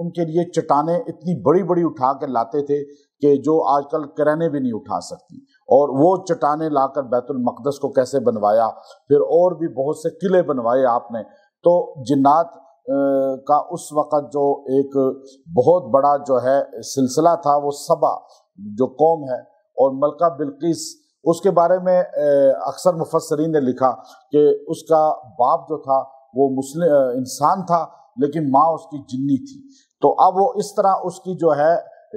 ان کے لیے چٹانیں اتنی بڑی بڑی اٹھا کے لاتے تھے کہ جو آج کل کرینیں بھی نہیں اٹھا سکتی، اور وہ چٹانیں لا کر بیت المقدس کو کیسے بنوایا، پھر اور بھی بہت سے قلعے بنوائے آپ نے۔ تو جنات کا اس وقت جو ایک بہت بڑا جو ہے سلسلہ تھا، وہ سبا جو قوم ہے، اور ملکہ بلقیس، اس کے بارے میں اکثر مفسرین نے لکھا کہ اس کا باپ جو تھا وہ مسلم انسان تھا، لیکن ماں اس کی جنی تھی۔ تو اب وہ اس طرح اس کی جو ہے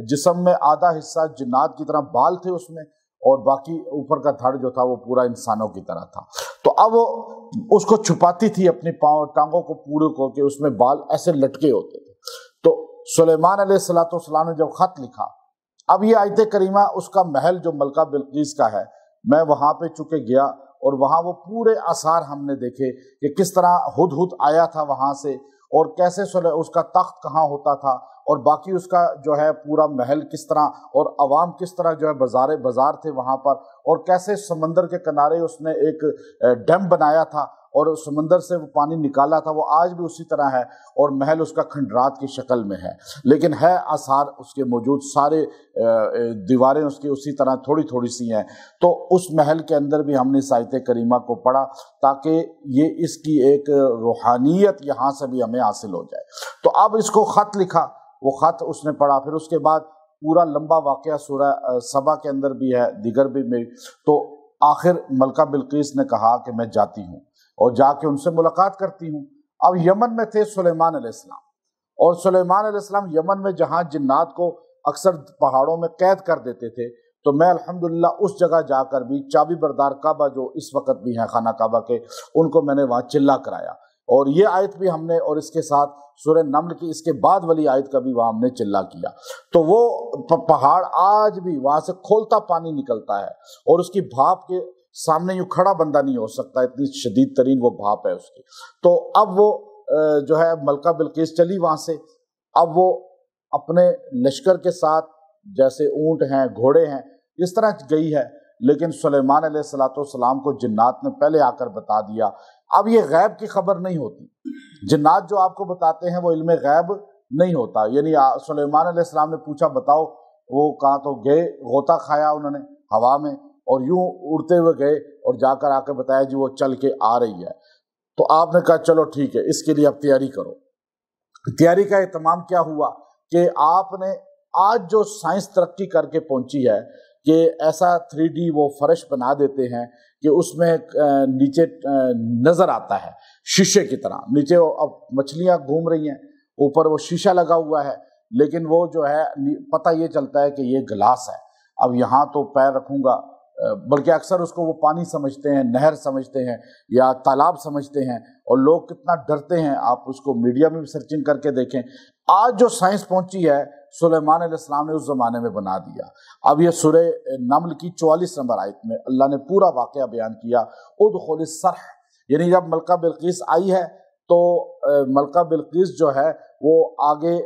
جسم میں آدھا حصہ جنات کی طرح بال تھے اس میں، اور باقی اوپر کا دھڑ جو تھا وہ پورا انسانوں کی طرح تھا۔ تو اب وہ اس کو چھپاتی تھی اپنی پاؤں ٹانگوں کو پورے کو، کہ اس میں بال ایسے لٹکے ہوتے تھے۔ تو سلیمان علیہ السلام نے جب خط لکھا، اب یہ آیت کریمہ اس کا محل جو ملکہ بلقیس کا ہے، میں وہاں پہ چکے گیا، اور وہاں وہ پورے آثار ہم نے دیکھے کہ کس طرح ہدہد آیا تھا وہاں سے، اور کیسے اس کا تخت کہاں ہوتا تھا، اور باقی اس کا جو ہے پورا محل کس طرح، اور عوام کس طرح جو ہے بازار تھے وہاں پر، اور کیسے سمندر کے کنارے اس نے ایک ڈیم بنایا تھا اور سمندر سے وہ پانی نکالا تھا، وہ آج بھی اسی طرح ہے، اور محل اس کا کھنڈرات کی شکل میں ہے، لیکن ہے آثار اس کے موجود، سارے دیواریں اس کی اسی طرح تھوڑی تھوڑی سی ہیں۔ تو اس محل کے اندر بھی ہم نے اس آیت کریمہ کو پڑھا تاکہ یہ اس کی ایک روحانیت یہاں سے بھی ہمیں حاصل ہو جائے۔ تو اب اس کو خط لکھا، وہ خط اس نے پڑھا، پھر اس کے بعد پورا لمبا واقعہ سورہ سبا کے اندر بھی ہے، دیگر بھی میں۔ تو آخر ملکہ بلقیس نے کہا کہ میں جاتی ہوں اور جا کے ان سے ملاقات کرتی ہوں۔ اب یمن میں تھے سلیمان علیہ السلام، اور سلیمان علیہ السلام یمن میں جہاں جنات کو اکثر پہاڑوں میں قید کر دیتے تھے، تو میں الحمدللہ اس جگہ جا کر بھی چابی بردار کعبہ جو اس وقت بھی ہیں خانہ کعبہ کے، ان کو میں نے وہاں چلا کرایا، اور یہ آیت بھی ہم نے، اور اس کے ساتھ سورہ نمل کی اس کے بعد والی آیت کا بھی وہاں ہم نے چلا کیا۔ تو وہ پہاڑ آج بھی وہاں سے کھولتا پانی نکلتا ہے، اور اس کی بھاپ کے سامنے یوں کھڑا بندہ نہیں ہو سکتا، اتنی شدید ترین وہ بھاپ ہے اس کی۔ تو اب وہ جو ہے ملکہ بلقیس چلی وہاں سے، اب وہ اپنے لشکر کے ساتھ، جیسے اونٹ ہیں گھوڑے ہیں اس طرح گئی ہے، لیکن سلیمان علیہ السلام کو جنات نے پہلے آ کر بتا دیا۔ اب یہ غیب کی خبر نہیں ہوتی، جنات جو آپ کو بتاتے ہیں وہ علم غیب نہیں ہوتا، یعنی سلیمان علیہ السلام نے پوچھا بتاؤ، وہ کہاں، تو گئے غوطہ کھایا انہوں نے ہوا میں، اور یوں اڑتے ہوئے گئے اور جا کر آ کے بتایا جی وہ چل کے آ رہی ہے۔ تو آپ نے کہا چلو ٹھیک ہے، اس کے لیے اب تیاری کرو۔ تیاری کا اہتمام کیا ہوا کہ آپ نے آج جو سائنس ترقی کر کے پہنچی ہے کہ ایسا 3D وہ فرش بنا دیتے ہیں کہ اس میں نیچے نظر آتا ہے شیشے کی طرح، نیچے اب مچھلیاں گھوم رہی ہیں، اوپر وہ شیشہ لگا ہوا ہے، لیکن وہ جو ہے پتہ یہ چلتا ہے کہ یہ گلاس ہے، اب یہاں تو پیر رکھوں گا، بلکہ اکثر اس کو وہ پانی سمجھتے ہیں، نہر سمجھتے ہیں یا تالاب سمجھتے ہیں، اور لوگ کتنا ڈرتے ہیں، آپ اس کو میڈیا میں بھی سرچنگ کر کے دیکھیں۔ آج جو سائنس پہنچی ہے سلیمان علیہ السلام نے اس زمانے میں بنا دیا۔ اب یہ سورہ نمل کی 44 نمبر آیت میں اللہ نے پورا واقعہ بیان کیا، ادخل الصرح، یعنی جب ملکہ بلقیس آئی ہے تو ملکہ بلقیس جو ہے وہ آگے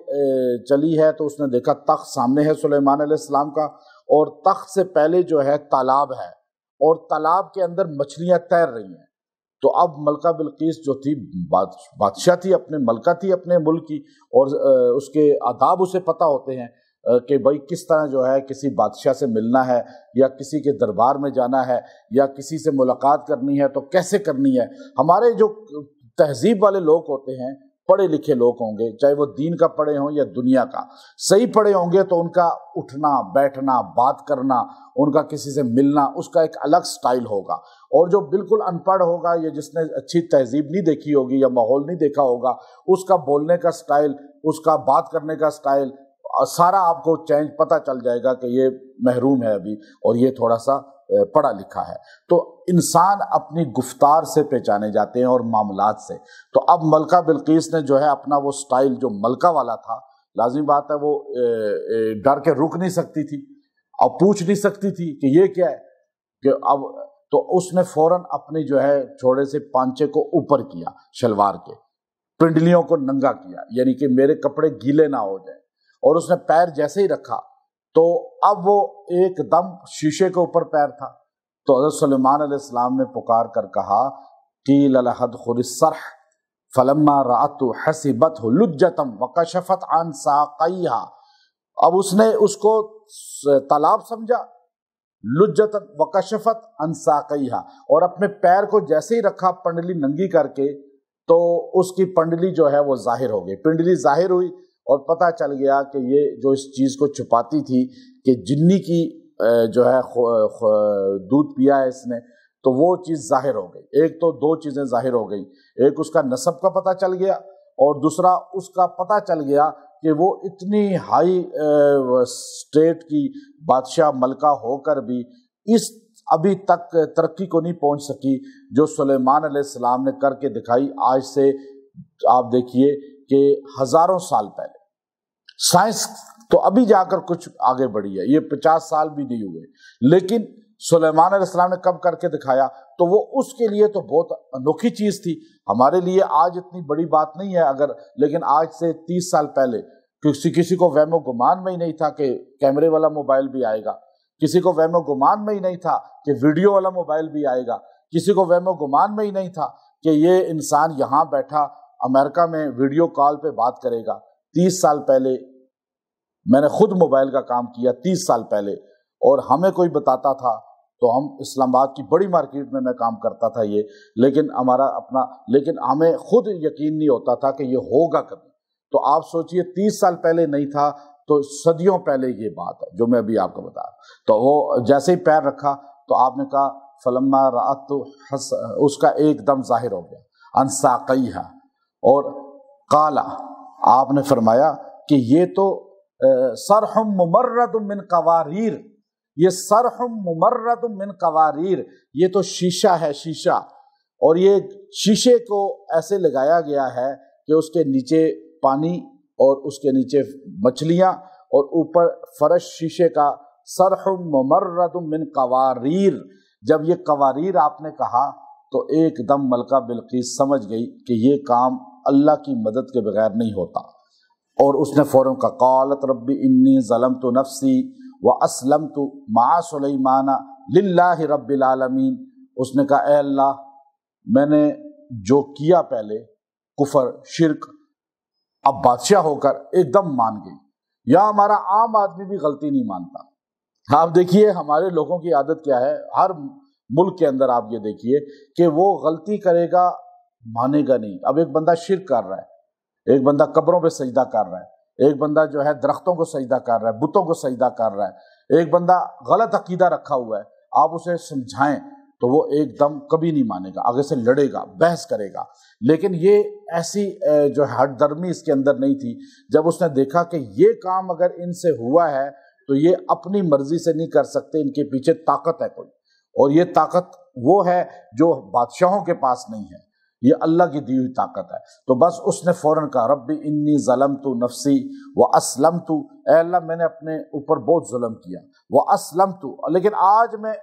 چلی ہے، تو اس نے دیکھا تخت سامنے ہے سلیمان علیہ السلام کا، اور تخت سے پہلے جو ہے تالاب ہے، اور تالاب کے اندر مچھلیاں تیر رہی ہیں۔ تو اب ملکہ بلقیس جو تھی بادشاہ تھی، اپنے ملکہ تھی اپنے ملک کی، اور اس کے آداب اسے پتہ ہوتے ہیں کہ بھائی کس طرح جو ہے کسی بادشاہ سے ملنا ہے، یا کسی کے دربار میں جانا ہے، یا کسی سے ملاقات کرنی ہے تو کیسے کرنی ہے۔ ہمارے جو تہذیب والے لوگ ہوتے ہیں، پڑھے لکھے لوگ ہوں گے، چاہے وہ دین کا پڑھے ہوں یا دنیا کا، صحیح پڑھے ہوں گے تو ان کا اٹھنا بیٹھنا بات کرنا، ان کا کسی سے ملنا، اس کا ایک الگ سٹائل ہوگا، اور جو بالکل ان پڑھ ہوگا یا جس نے اچھی تہذیب نہیں دیکھی ہوگی یا ماحول نہیں دیکھا ہوگا، اس کا بولنے کا سٹائل، اس کا بات کرنے کا سٹائل، سارا آپ کو چینج پتہ چل جائے گا کہ یہ محروم ہے ابھی، اور یہ تھوڑا سا پڑھا لکھا ہے۔ تو انسان اپنی گفتار سے پہچانے جاتے ہیں اور معاملات سے۔ تو اب ملکہ بلقیس نے جو ہے اپنا وہ سٹائل جو ملکہ والا تھا، لازمی بات ہے وہ ڈر کے رک نہیں سکتی تھی، اب پوچھ نہیں سکتی تھی کہ یہ کیا ہے، کہ اب تو اس نے فوراً اپنی جو ہے چھوڑے سے پانچے کو اوپر کیا، شلوار کے پنڈلیوں کو ننگا کیا، یعنی کہ میرے کپڑے گیلے نہ ہو جائیں، اور اس نے پیر جیسے ہی رکھا تو اب وہ ایک دم شیشے کے اوپر پیر تھا۔ تو حضرت سلیمان علیہ السلام نے پکار کر کہا قیل لہ ادخل الصرح، فلما رأت حسبته لجة وکشفت عن ساقیها، اب اس نے اس کو تالاب سمجھا، لجة وکشفت عن ساقیها، اور اپنے پیر کو جیسے ہی رکھا پنڈلی ننگی کر کے تو اس کی پنڈلی جو ہے وہ ظاہر ہو گئی، پنڈلی ظاہر ہوئی اور پتہ چل گیا کہ یہ جو اس چیز کو چھپاتی تھی کہ جنی کی جو ہے دودھ پیا ہے اس نے، تو وہ چیز ظاہر ہو گئی۔ ایک تو دو چیزیں ظاہر ہو گئی، ایک اس کا نسب کا پتہ چل گیا اور دوسرا اس کا پتہ چل گیا کہ وہ اتنی ہائی اسٹیٹ کی بادشاہ ملکہ ہو کر بھی اس ابھی تک ترقی کو نہیں پہنچ سکی جو سلیمان علیہ السلام نے کر کے دکھائی۔ آج سے آپ دیکھیے کہ ہزاروں سال پہلے، سائنس تو ابھی جا کر کچھ آگے بڑھی ہے، یہ 50 سال بھی نہیں ہوئے، لیکن سلیمان علیہ السلام نے کب کر کے دکھایا تو وہ اس کے لیے تو بہت انوکھی چیز تھی۔ ہمارے لیے آج اتنی بڑی بات نہیں ہے اگر، لیکن آج سے 30 سال پہلے کسی کو وہم و گمان میں ہی نہیں تھا کہ کیمرے والا موبائل بھی آئے گا، کسی کو وہم و گمان میں ہی نہیں تھا کہ ویڈیو والا موبائل بھی آئے گا، کسی کو وہم و گمان میں ہی نہیں تھا کہ یہ انسان یہاں بیٹھا امریکہ میں ویڈیو کال پہ بات کرے گا۔ 30 سال پہلے میں نے خود موبائل کا کام کیا، 30 سال پہلے، اور ہمیں کوئی بتاتا تھا تو ہم اسلام آباد کی بڑی مارکیٹ میں کام کرتا تھا یہ، لیکن لیکن ہمیں خود یقین نہیں ہوتا تھا کہ یہ ہوگا کبھی۔ تو آپ سوچئے 30 سال پہلے نہیں تھا تو صدیوں پہلے یہ بات ہے جو میں ابھی آپ کو بتا رہا ہوں۔ تو وہ جیسے ہی پیر رکھا تو آپ نے کہا فلما رأت، اس کا ایک دم ظاہر ہو گیا، عن ساقیہا، اور قالا، آپ نے فرمایا کہ یہ تو صرح ممرد من قواریر، یہ صرح ممرد من قواریر، یہ تو شیشہ ہے، شیشہ، اور یہ شیشے کو ایسے لگایا گیا ہے کہ اس کے نیچے پانی اور اس کے نیچے مچھلیاں اور اوپر فرش شیشے کا، صرح ممرد من قواریر۔ جب یہ قواریر آپ نے کہا تو ایک دم ملکہ بلقیس سمجھ گئی کہ یہ کام اللہ کی مدد کے بغیر نہیں ہوتا، اور اس نے فوراً کہا قالت ربی انی ظلمت نفسی واسلمت مع سلیمان للہ رب العالمین۔ اس نے کہا اے اللہ، میں نے جو کیا پہلے کفر شرک، اب بادشاہ ہو کر ایک دم مان گئی۔ یا ہمارا عام آدمی بھی غلطی نہیں مانتا۔ آپ دیکھیے ہمارے لوگوں کی عادت کیا ہے، ہر ملک کے اندر آپ یہ دیکھیے کہ وہ غلطی کرے گا مانے گا نہیں۔ اب ایک بندہ شرک کر رہا ہے، ایک بندہ قبروں پہ سجدہ کر رہا ہے، ایک بندہ جو ہے درختوں کو سجدہ کر رہا ہے، بتوں کو سجدہ کر رہا ہے، ایک بندہ غلط عقیدہ رکھا ہوا ہے، آپ اسے سمجھائیں تو وہ ایک دم کبھی نہیں مانے گا، آگے سے لڑے گا، بحث کرے گا۔ لیکن یہ ایسی جو ہٹ درمی اس کے اندر نہیں تھی۔ جب اس نے دیکھا کہ یہ کام اگر ان سے ہوا ہے تو یہ اپنی مرضی سے نہیں کر سکتے، ان کے پیچھے طاقت ہے کوئی، اور یہ طاقت وہ ہے جو بادشاہوں کے پاس نہیں ہے، یہ اللہ کی دی ہوئی طاقت ہے۔ تو بس اس نے فوراً کہا ربی انی ظلمت نفسی واسلمت، اے اللہ میں نے اپنے اوپر بہت ظلم کیا، واسلمت، لیکن آج میں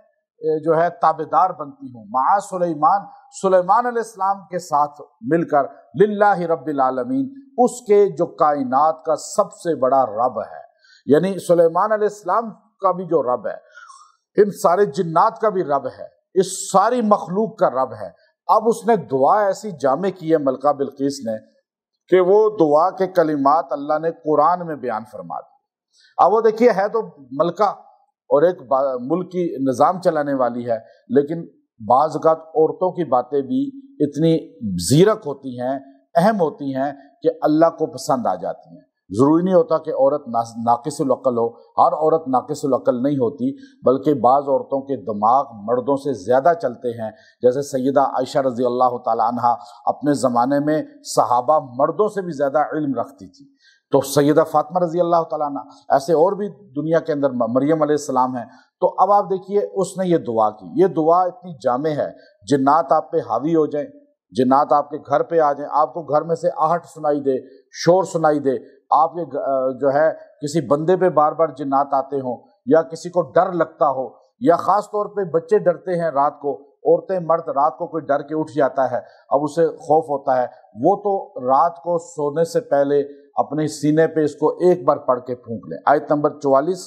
جو ہے تابعدار بنتی ہوں، مع سلیمان، سلیمان علیہ السلام کے ساتھ مل کر، للہ رب العالمین، اس کے جو کائنات کا سب سے بڑا رب ہے، یعنی سلیمان علیہ السلام کا بھی جو رب ہے، ان سارے جنات کا بھی رب ہے، اس ساری مخلوق کا رب ہے۔ اب اس نے دعا ایسی جامع کی ہے ملکہ بلقیس نے کہ وہ دعا کے کلمات اللہ نے قرآن میں بیان فرما دی۔ اب وہ دیکھیے ہے تو ملکہ اور ایک ملک کی نظام چلانے والی ہے، لیکن بعض اوقات عورتوں کی باتیں بھی اتنی زیرک ہوتی ہیں، اہم ہوتی ہیں کہ اللہ کو پسند آ جاتی ہیں۔ ضروری نہیں ہوتا کہ عورت ناقص العقل ہو، ہر عورت ناقص العقل نہیں ہوتی، بلکہ بعض عورتوں کے دماغ مردوں سے زیادہ چلتے ہیں۔ جیسے سیدہ عائشہ رضی اللہ تعالی عنہ اپنے زمانے میں صحابہ مردوں سے بھی زیادہ علم رکھتی تھی، تو سیدہ فاطمہ رضی اللہ تعالیٰ عنہ، ایسے اور بھی دنیا کے اندر مریم علیہ السلام ہیں۔ تو اب آپ دیکھیے اس نے یہ دعا کی، یہ دعا اتنی جامع ہے، جنات آپ پہ حاوی ہو جائیں، جنات آپ کے گھر پہ آ جائیں، آپ کو گھر میں سے آہٹ سنائی دے، شور سنائی دے، آپ کے جو ہے کسی بندے پہ بار بار جنات آتے ہوں، یا کسی کو ڈر لگتا ہو، یا خاص طور پہ بچے ڈرتے ہیں رات کو، عورتیں مرد رات کو کوئی ڈر کے اٹھ جاتا ہے، اب اسے خوف ہوتا ہے، وہ تو رات کو سونے سے پہلے اپنے سینے پہ اس کو ایک بار پڑھ کے پھونک لیں۔ آیت نمبر 44